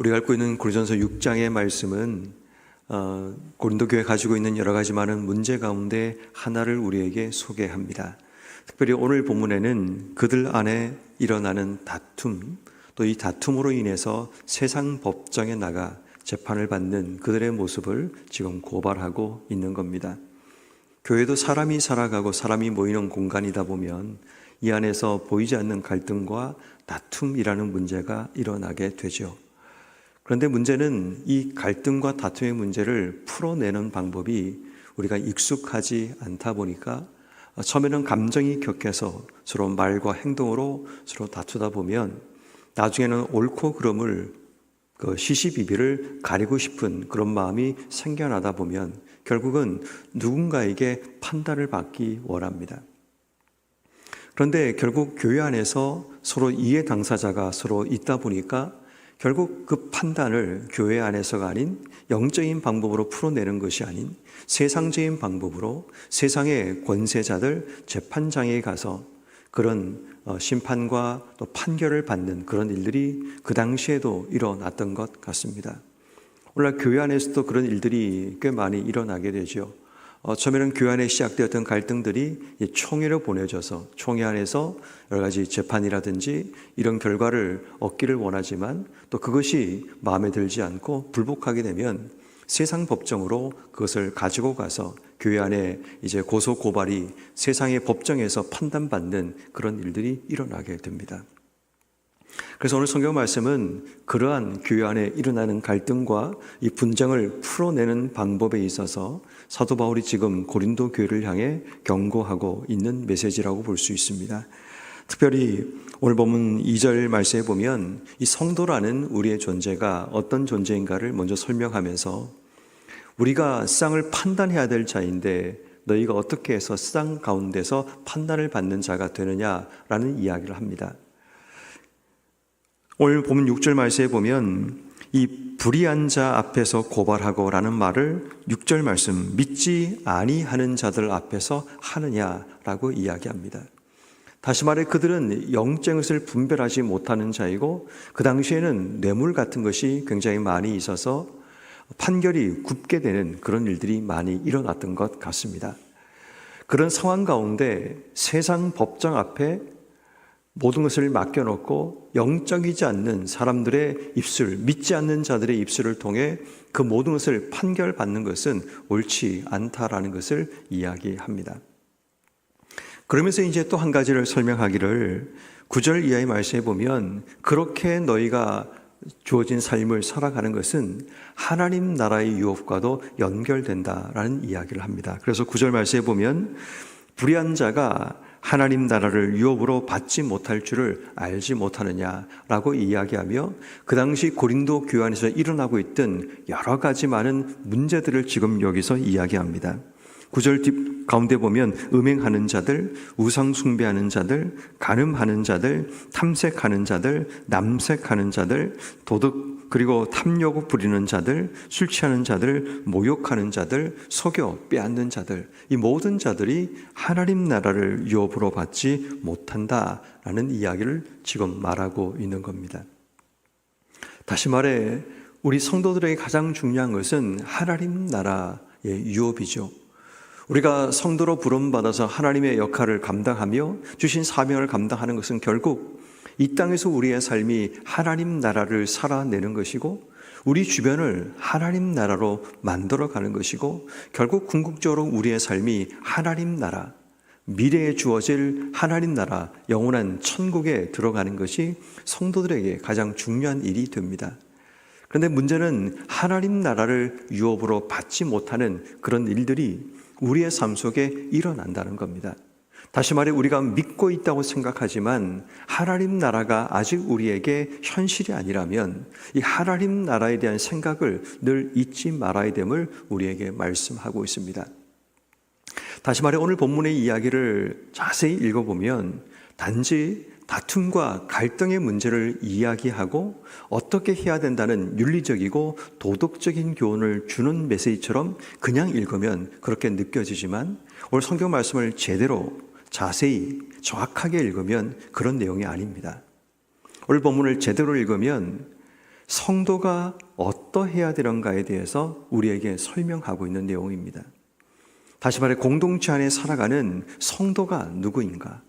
우리가 읽고 있는 고린도전서 6장의 말씀은 고린도 교회 가지고 있는 여러 가지 많은 문제 가운데 하나를 우리에게 소개합니다. 특별히 오늘 본문에는 그들 안에 일어나는 다툼, 또 이 다툼으로 인해서 세상 법정에 나가 재판을 받는 그들의 모습을 지금 고발하고 있는 겁니다. 교회도 사람이 살아가고 사람이 모이는 공간이다 보면 이 안에서 보이지 않는 갈등과 다툼이라는 문제가 일어나게 되죠. 그런데 문제는 이 갈등과 다툼의 문제를 풀어내는 방법이 우리가 익숙하지 않다 보니까 처음에는 감정이 격해서 서로 말과 행동으로 서로 다투다 보면 나중에는 옳고 그름을 시시비비를 가리고 싶은 그런 마음이 생겨나다 보면 결국은 누군가에게 판단을 받기 원합니다. 그런데 결국 교회 안에서 서로 이해 당사자가 서로 있다 보니까 결국 그 판단을 교회 안에서가 아닌 영적인 방법으로 풀어내는 것이 아닌 세상적인 방법으로 세상의 권세자들 재판장에 가서 그런 심판과 또 판결을 받는 그런 일들이 그 당시에도 일어났던 것 같습니다. 오늘날 교회 안에서도 그런 일들이 꽤 많이 일어나게 되죠. 처음에는 교회 안에 시작되었던 갈등들이 총회로 보내져서 총회 안에서 여러 가지 재판이라든지 이런 결과를 얻기를 원하지만 또 그것이 마음에 들지 않고 불복하게 되면 세상 법정으로 그것을 가지고 가서 교회 안에 이제 고소 고발이 세상의 법정에서 판단받는 그런 일들이 일어나게 됩니다. 그래서 오늘 성경 말씀은 그러한 교회 안에 일어나는 갈등과 이 분쟁을 풀어내는 방법에 있어서 사도 바울이 지금 고린도 교회를 향해 경고하고 있는 메시지라고 볼 수 있습니다. 특별히 오늘 본문 2절 말씀에 보면 이 성도라는 우리의 존재가 어떤 존재인가를 먼저 설명하면서 우리가 세상을 판단해야 될 자인데 너희가 어떻게 해서 세상 가운데서 판단을 받는 자가 되느냐라는 이야기를 합니다. 오늘 본문 6절 말씀에 보면 이 불의한 자 앞에서 고발하고 라는 말을 6절 말씀 믿지 아니하는 자들 앞에서 하느냐라고 이야기합니다. 다시 말해 그들은 영적인 것을 분별하지 못하는 자이고 그 당시에는 뇌물 같은 것이 굉장히 많이 있어서 판결이 굽게 되는 그런 일들이 많이 일어났던 것 같습니다. 그런 상황 가운데 세상 법정 앞에 모든 것을 맡겨놓고 영적이지 않는 사람들의 입술, 믿지 않는 자들의 입술을 통해 그 모든 것을 판결받는 것은 옳지 않다라는 것을 이야기합니다. 그러면서 이제 또 한 가지를 설명하기를 9절 이하의 말씀에 보면 그렇게 너희가 주어진 삶을 살아가는 것은 하나님 나라의 유업과도 연결된다라는 이야기를 합니다. 그래서 9절 말씀에 보면 불의한 자가 하나님 나라를 유업으로 받지 못할 줄을 알지 못하느냐라고 이야기하며 그 당시 고린도 교회 안에서 일어나고 있던 여러 가지 많은 문제들을 지금 여기서 이야기합니다. 9절 뒷 가운데 보면 음행하는 자들, 우상 숭배하는 자들, 간음하는 자들, 탐색하는 자들, 남색하는 자들, 도덕 그리고 탐욕을 부리는 자들, 술 취하는 자들, 모욕하는 자들, 속여 빼앗는 자들, 이 모든 자들이 하나님 나라를 유업으로 받지 못한다라는 이야기를 지금 말하고 있는 겁니다. 다시 말해 우리 성도들에게 가장 중요한 것은 하나님 나라의 유업이죠. 우리가 성도로 부름받아서 하나님의 역할을 감당하며 주신 사명을 감당하는 것은 결국 이 땅에서 우리의 삶이 하나님 나라를 살아내는 것이고 우리 주변을 하나님 나라로 만들어가는 것이고 결국 궁극적으로 우리의 삶이 하나님 나라, 미래에 주어질 하나님 나라, 영원한 천국에 들어가는 것이 성도들에게 가장 중요한 일이 됩니다. 그런데 문제는 하나님 나라를 유업으로 받지 못하는 그런 일들이 우리의 삶 속에 일어난다는 겁니다. 다시 말해 우리가 믿고 있다고 생각하지만 하나님 나라가 아직 우리에게 현실이 아니라면 이 하나님 나라에 대한 생각을 늘 잊지 말아야 됨을 우리에게 말씀하고 있습니다. 다시 말해 오늘 본문의 이야기를 자세히 읽어보면 단지 다툼과 갈등의 문제를 이야기하고 어떻게 해야 된다는 윤리적이고 도덕적인 교훈을 주는 메시지처럼 그냥 읽으면 그렇게 느껴지지만 오늘 성경 말씀을 제대로 자세히 정확하게 읽으면 그런 내용이 아닙니다. 오늘 본문을 제대로 읽으면 성도가 어떠해야 되는가에 대해서 우리에게 설명하고 있는 내용입니다. 다시 말해 공동체 안에 살아가는 성도가 누구인가?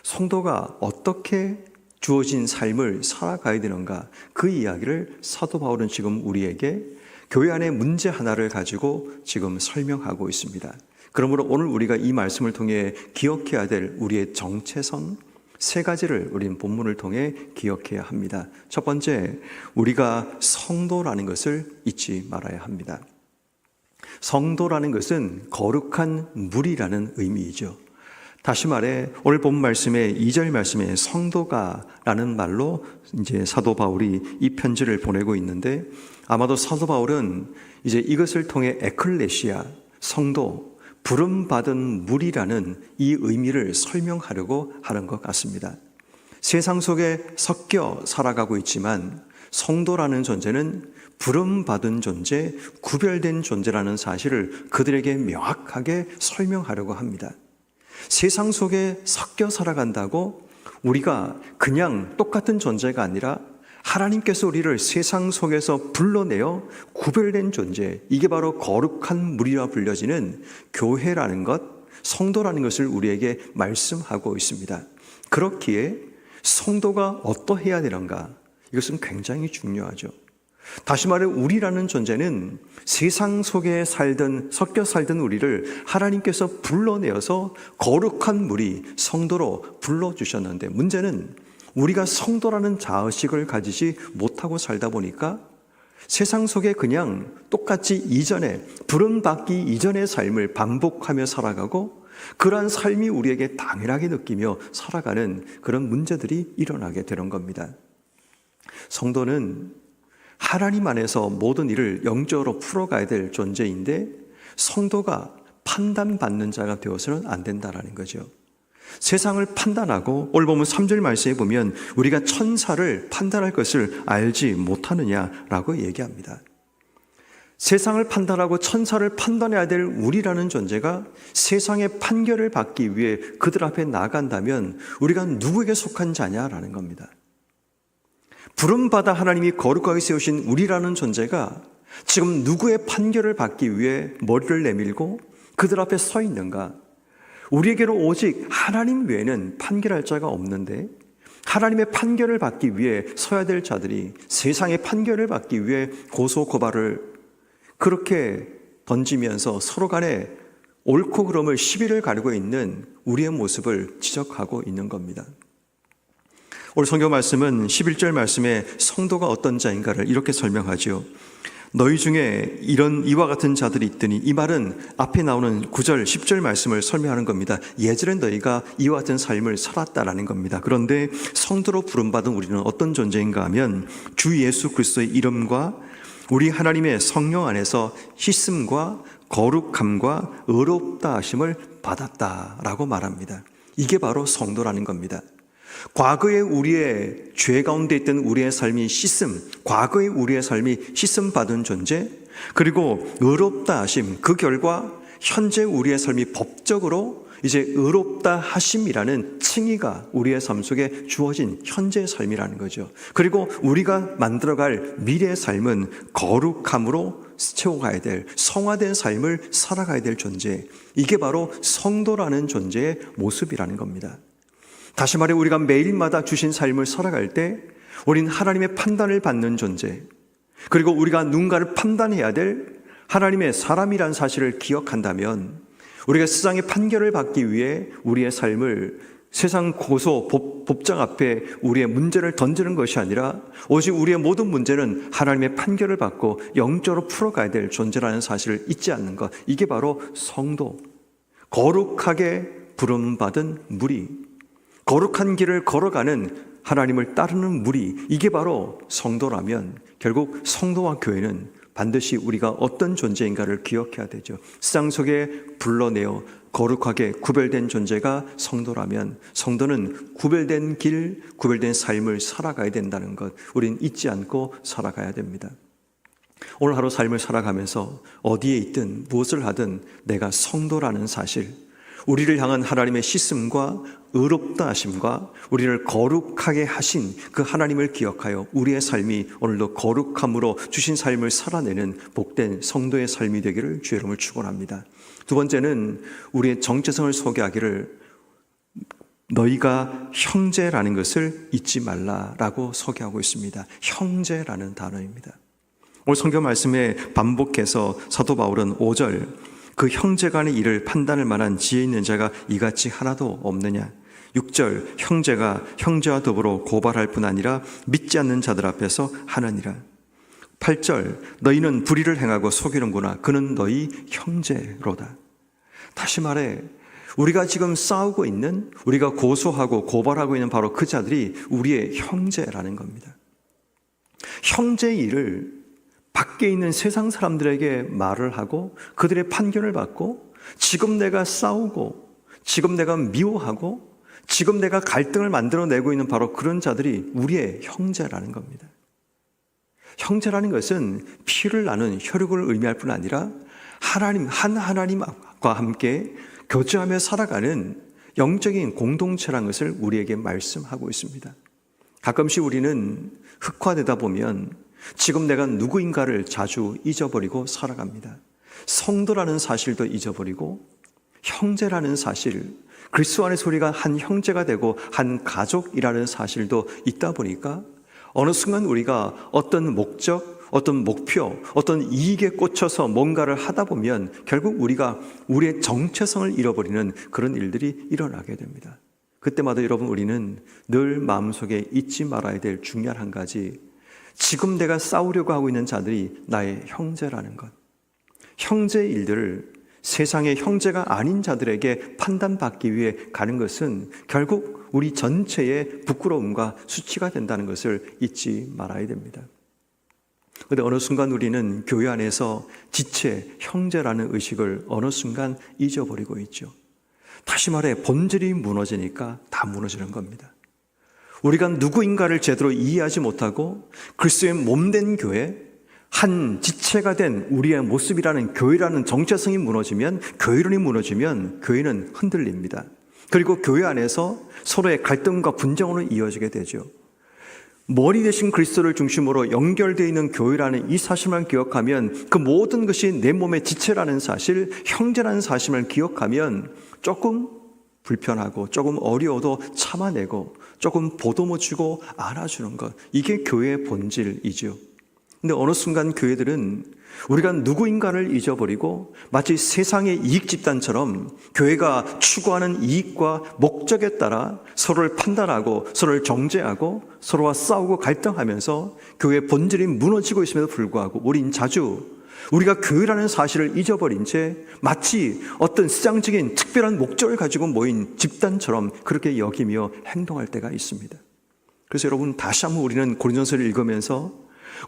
성도가 어떻게 주어진 삶을 살아가야 되는가? 그 이야기를 사도 바울은 지금 우리에게 교회 안의 문제 하나를 가지고 지금 설명하고 있습니다. 그러므로 오늘 우리가 이 말씀을 통해 기억해야 될 우리의 정체성 세 가지를 우리는 본문을 통해 기억해야 합니다. 첫 번째, 우리가 성도라는 것을 잊지 말아야 합니다. 성도라는 것은 거룩한 무리라는 의미이죠. 다시 말해 오늘 본 말씀의 2절 말씀에 성도가라는 말로 이제 사도 바울이 이 편지를 보내고 있는데, 아마도 사도 바울은 이제 이것을 통해 에클레시아, 성도, 부름받은 무리라는 이 의미를 설명하려고 하는 것 같습니다. 세상 속에 섞여 살아가고 있지만 성도라는 존재는 부름받은 존재, 구별된 존재라는 사실을 그들에게 명확하게 설명하려고 합니다. 세상 속에 섞여 살아간다고 우리가 그냥 똑같은 존재가 아니라 하나님께서 우리를 세상 속에서 불러내어 구별된 존재, 이게 바로 거룩한 무리라 불려지는 교회라는 것, 성도라는 것을 우리에게 말씀하고 있습니다. 그렇기에 성도가 어떠해야 되는가? 이것은 굉장히 중요하죠. 다시 말해 우리라는 존재는 세상 속에 섞여 살던 우리를 하나님께서 불러내어서 거룩한 무리, 성도로 불러주셨는데, 문제는 우리가 성도라는 자의식을 가지지 못하고 살다 보니까 세상 속에 그냥 똑같이 이전에 부름받기 이전의 삶을 반복하며 살아가고, 그러한 삶이 우리에게 당연하게 느끼며 살아가는 그런 문제들이 일어나게 되는 겁니다. 성도는 하나님 안에서 모든 일을 영적으로 풀어가야 될 존재인데, 성도가 판단받는 자가 되어서는 안 된다라는 거죠. 세상을 판단하고, 오늘 보면 3절 말씀에 보면 우리가 천사를 판단할 것을 알지 못하느냐라고 얘기합니다. 세상을 판단하고 천사를 판단해야 될 우리라는 존재가 세상의 판결을 받기 위해 그들 앞에 나간다면 우리가 누구에게 속한 자냐라는 겁니다. 부름받아 하나님이 거룩하게 세우신 우리라는 존재가 지금 누구의 판결을 받기 위해 머리를 내밀고 그들 앞에 서 있는가? 우리에게로 오직 하나님 외에는 판결할 자가 없는데, 하나님의 판결을 받기 위해 서야 될 자들이 세상의 판결을 받기 위해 고소 고발을 그렇게 던지면서 서로 간에 옳고 그름을 시비를 가르고 있는 우리의 모습을 지적하고 있는 겁니다. 오늘 성경 말씀은 11절 말씀에 성도가 어떤 자인가를 이렇게 설명하죠. 너희 중에 이와 같은 자들이 있더니, 이 말은 앞에 나오는 9절, 10절 말씀을 설명하는 겁니다. 예전에 너희가 이와 같은 삶을 살았다라는 겁니다. 그런데 성도로 부름받은 우리는 어떤 존재인가 하면 주 예수 그리스도의 이름과 우리 하나님의 성령 안에서 씻음과 거룩함과 의롭다 하심을 받았다라고 말합니다. 이게 바로 성도라는 겁니다. 과거에 우리의 죄 가운데 있던 우리의 삶이 과거의 우리의 삶이 씻음 받은 존재, 그리고 의롭다 하심, 그 결과 현재 우리의 삶이 법적으로 이제 의롭다 하심이라는 칭의가 우리의 삶 속에 주어진 현재의 삶이라는 거죠. 그리고 우리가 만들어갈 미래의 삶은 거룩함으로 채워가야 될, 성화된 삶을 살아가야 될 존재, 이게 바로 성도라는 존재의 모습이라는 겁니다. 다시 말해 우리가 매일마다 주신 삶을 살아갈 때 우리는 하나님의 판단을 받는 존재, 그리고 우리가 누군가를 판단해야 될 하나님의 사람이란 사실을 기억한다면, 우리가 세상의 판결을 받기 위해 우리의 삶을 세상 법정 앞에 우리의 문제를 던지는 것이 아니라 오직 우리의 모든 문제는 하나님의 판결을 받고 영적으로 풀어가야 될 존재라는 사실을 잊지 않는 것, 이게 바로 성도, 거룩하게 부름받은 무리, 거룩한 길을 걸어가는 하나님을 따르는 무리, 이게 바로 성도라면 결국 성도와 교회는 반드시 우리가 어떤 존재인가를 기억해야 되죠. 세상 속에 불러내어 거룩하게 구별된 존재가 성도라면 성도는 구별된 길, 구별된 삶을 살아가야 된다는 것, 우린 잊지 않고 살아가야 됩니다. 오늘 하루 삶을 살아가면서 어디에 있든 무엇을 하든 내가 성도라는 사실, 우리를 향한 하나님의 씻음과 의롭다 하심과 우리를 거룩하게 하신 그 하나님을 기억하여 우리의 삶이 오늘도 거룩함으로 주신 삶을 살아내는 복된 성도의 삶이 되기를 주의 이름으로 축원합니다. 두 번째는 우리의 정체성을 소개하기를 너희가 형제라는 것을 잊지 말라라고 소개하고 있습니다. 형제라는 단어입니다. 오늘 성경 말씀에 반복해서 사도 바울은 5절 그 형제 간의 일을 판단할 만한 지혜 있는 자가 이같이 하나도 없느냐. 6절 형제가 형제와 더불어 고발할 뿐 아니라 믿지 않는 자들 앞에서 하느니라. 8절 너희는 불의를 행하고 속이는구나. 그는 너희 형제로다. 다시 말해 우리가 지금 싸우고 있는, 우리가 고소하고 고발하고 있는 바로 그 자들이 우리의 형제라는 겁니다. 형제의 일을 밖에 있는 세상 사람들에게 말을 하고 그들의 판결을 받고 지금 내가 싸우고 지금 내가 미워하고 지금 내가 갈등을 만들어내고 있는 바로 그런 자들이 우리의 형제라는 겁니다. 형제라는 것은 피를 나눈 혈육을 의미할 뿐 아니라 하나님과 함께 교제하며 살아가는 영적인 공동체라는 것을 우리에게 말씀하고 있습니다. 가끔씩 우리는 흑화되다 보면 지금 내가 누구인가를 자주 잊어버리고 살아갑니다. 성도라는 사실도 잊어버리고 형제라는 사실, 그리스도 안에서 우리가 한 형제가 되고 한 가족이라는 사실도 있다 보니까 어느 순간 우리가 어떤 목적, 어떤 목표, 어떤 이익에 꽂혀서 뭔가를 하다 보면 결국 우리가 우리의 정체성을 잃어버리는 그런 일들이 일어나게 됩니다. 그때마다 여러분 우리는 늘 마음속에 잊지 말아야 될 중요한 한 가지, 지금 내가 싸우려고 하고 있는 자들이 나의 형제라는 것. 형제의 일들을 세상의 형제가 아닌 자들에게 판단받기 위해 가는 것은 결국 우리 전체의 부끄러움과 수치가 된다는 것을 잊지 말아야 됩니다. 그런데 어느 순간 우리는 교회 안에서 지체, 형제라는 의식을 어느 순간 잊어버리고 있죠. 다시 말해 본질이 무너지니까 다 무너지는 겁니다. 우리가 누구인가를 제대로 이해하지 못하고 그리스도의 몸된 교회, 한 지체가 된 우리의 모습이라는 교회라는 정체성이 무너지면, 교회론이 무너지면 교회는 흔들립니다. 그리고 교회 안에서 서로의 갈등과 분쟁으로 이어지게 되죠. 머리 대신 그리스도를 중심으로 연결되어 있는 교회라는 이 사실만 기억하면, 그 모든 것이 내 몸의 지체라는 사실, 형제라는 사실만 기억하면 조금 불편하고 조금 어려워도 참아내고 조금 보듬어 주고 안아주는 것, 이게 교회의 본질이죠. 근데 어느 순간 교회들은 우리가 누구인가를 잊어버리고 마치 세상의 이익 집단처럼 교회가 추구하는 이익과 목적에 따라 서로를 판단하고 서로를 정죄하고 서로와 싸우고 갈등하면서 교회의 본질이 무너지고 있음에도 불구하고 우린 자주 우리가 교회라는 사실을 잊어버린 채 마치 어떤 시장적인 특별한 목적을 가지고 모인 집단처럼 그렇게 여기며 행동할 때가 있습니다. 그래서 여러분 다시 한번 우리는 고린도서를 읽으면서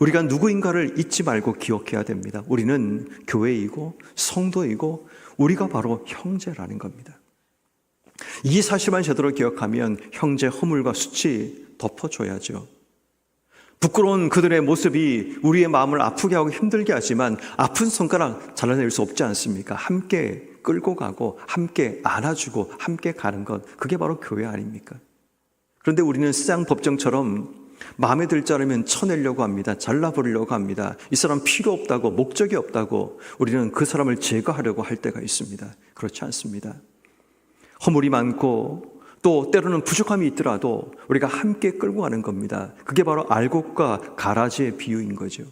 우리가 누구인가를 잊지 말고 기억해야 됩니다. 우리는 교회이고 성도이고 우리가 바로 형제라는 겁니다. 이 사실만 제대로 기억하면 형제 허물과 수치 덮어줘야죠. 부끄러운 그들의 모습이 우리의 마음을 아프게 하고 힘들게 하지만 아픈 손가락 잘라낼 수 없지 않습니까? 함께 끌고 가고 함께 안아주고 함께 가는 것, 그게 바로 교회 아닙니까? 그런데 우리는 시장 법정처럼 마음에 들지 않으면 쳐내려고 합니다. 잘라버리려고 합니다. 이 사람 필요 없다고, 목적이 없다고 우리는 그 사람을 제거하려고 할 때가 있습니다. 그렇지 않습니다. 허물이 많고 또 때로는 부족함이 있더라도 우리가 함께 끌고 가는 겁니다. 그게 바로 알곡과 가라지의 비유인 거죠.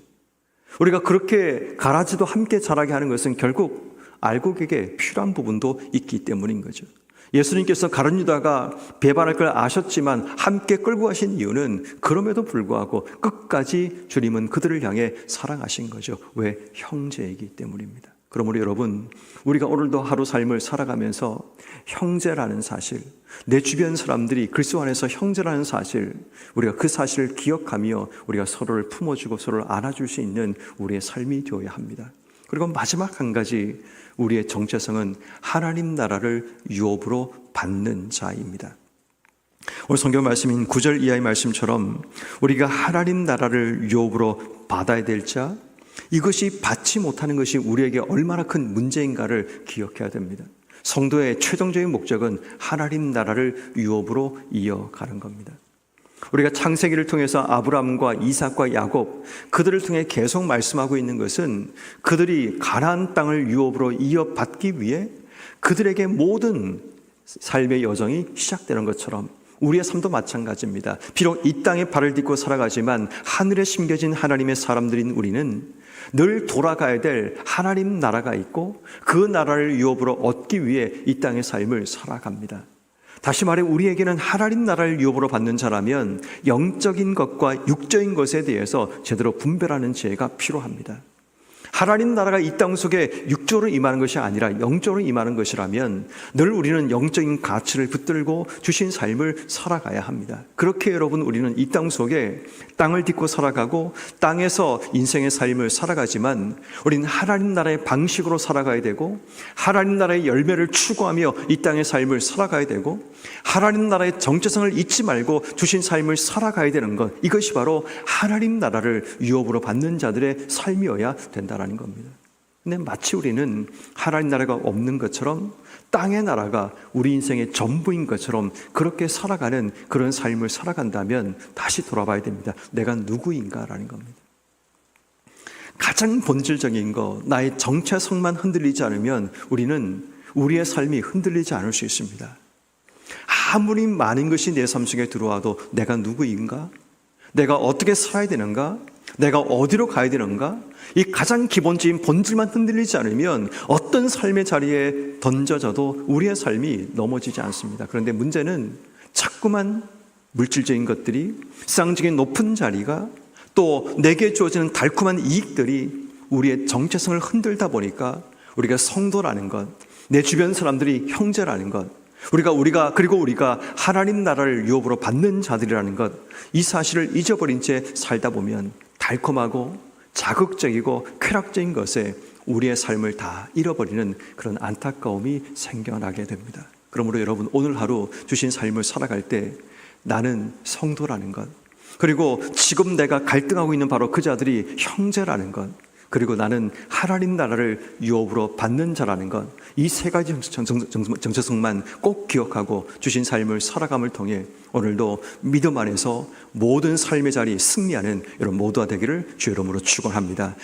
우리가 그렇게 가라지도 함께 자라게 하는 것은 결국 알곡에게 필요한 부분도 있기 때문인 거죠. 예수님께서 가룟 유다가 배반할 걸 아셨지만 함께 끌고 가신 이유는 그럼에도 불구하고 끝까지 주님은 그들을 향해 사랑하신 거죠. 왜? 형제이기 때문입니다. 그러므로 여러분, 우리가 오늘도 하루 삶을 살아가면서 형제라는 사실, 내 주변 사람들이 그리스도 안에서 형제라는 사실, 우리가 그 사실을 기억하며 우리가 서로를 품어주고 서로를 안아줄 수 있는 우리의 삶이 되어야 합니다. 그리고 마지막 한 가지, 우리의 정체성은 하나님 나라를 유업으로 받는 자입니다. 오늘 성경 말씀인 9절 이하의 말씀처럼 우리가 하나님 나라를 유업으로 받아야 될 자, 이것이 받지 못하는 것이 우리에게 얼마나 큰 문제인가를 기억해야 됩니다. 성도의 최종적인 목적은 하나님 나라를 유업으로 이어가는 겁니다. 우리가 창세기를 통해서 아브라함과 이삭과 야곱, 그들을 통해 계속 말씀하고 있는 것은 그들이 가나안 땅을 유업으로 이어받기 위해 그들에게 모든 삶의 여정이 시작되는 것처럼 우리의 삶도 마찬가지입니다. 비록 이 땅에 발을 딛고 살아가지만 하늘에 심겨진 하나님의 사람들인 우리는 늘 돌아가야 될 하나님 나라가 있고 그 나라를 유업으로 얻기 위해 이 땅의 삶을 살아갑니다. 다시 말해 우리에게는 하나님 나라를 유업으로 받는 자라면 영적인 것과 육적인 것에 대해서 제대로 분별하는 지혜가 필요합니다. 하나님 나라가 이 땅 속에 육적으로 임하는 것이 아니라 영적으로 임하는 것이라면 늘 우리는 영적인 가치를 붙들고 주신 삶을 살아가야 합니다. 그렇게 여러분 우리는 이 땅 속에 땅을 딛고 살아가고 땅에서 인생의 삶을 살아가지만 우리는 하나님 나라의 방식으로 살아가야 되고 하나님 나라의 열매를 추구하며 이 땅의 삶을 살아가야 되고 하나님 나라의 정체성을 잊지 말고 주신 삶을 살아가야 되는 것, 이것이 바로 하나님 나라를 유업으로 받는 자들의 삶이어야 된다는 겁니다. 근데 마치 우리는 하나님 나라가 없는 것처럼 땅의 나라가 우리 인생의 전부인 것처럼 그렇게 살아가는 그런 삶을 살아간다면 다시 돌아봐야 됩니다. 내가 누구인가라는 겁니다. 가장 본질적인 것, 나의 정체성만 흔들리지 않으면 우리는 우리의 삶이 흔들리지 않을 수 있습니다. 아무리 많은 것이 내 삶 속에 들어와도 내가 누구인가? 내가 어떻게 살아야 되는가? 내가 어디로 가야 되는가? 이 가장 기본적인 본질만 흔들리지 않으면 어떤 삶의 자리에 던져져도 우리의 삶이 넘어지지 않습니다. 그런데 문제는 자꾸만 물질적인 것들이, 세상적인 높은 자리가, 또 내게 주어지는 달콤한 이익들이 우리의 정체성을 흔들다 보니까 우리가 성도라는 것, 내 주변 사람들이 형제라는 것, 그리고 우리가 하나님 나라를 유업으로 받는 자들이라는 것, 이 사실을 잊어버린 채 살다 보면 달콤하고 자극적이고 쾌락적인 것에 우리의 삶을 다 잃어버리는 그런 안타까움이 생겨나게 됩니다. 그러므로 여러분, 오늘 하루 주신 삶을 살아갈 때 나는 성도라는 것, 그리고 지금 내가 갈등하고 있는 바로 그 자들이 형제라는 것, 그리고 나는 하나님 나라를 유업으로 받는 자라는 것, 이 세 가지 정체성만 꼭 기억하고 주신 삶을 살아감을 통해 오늘도 믿음 안에서 모든 삶의 자리 승리하는 여러분 모두가 되기를 주의 이름으로 축원합니다.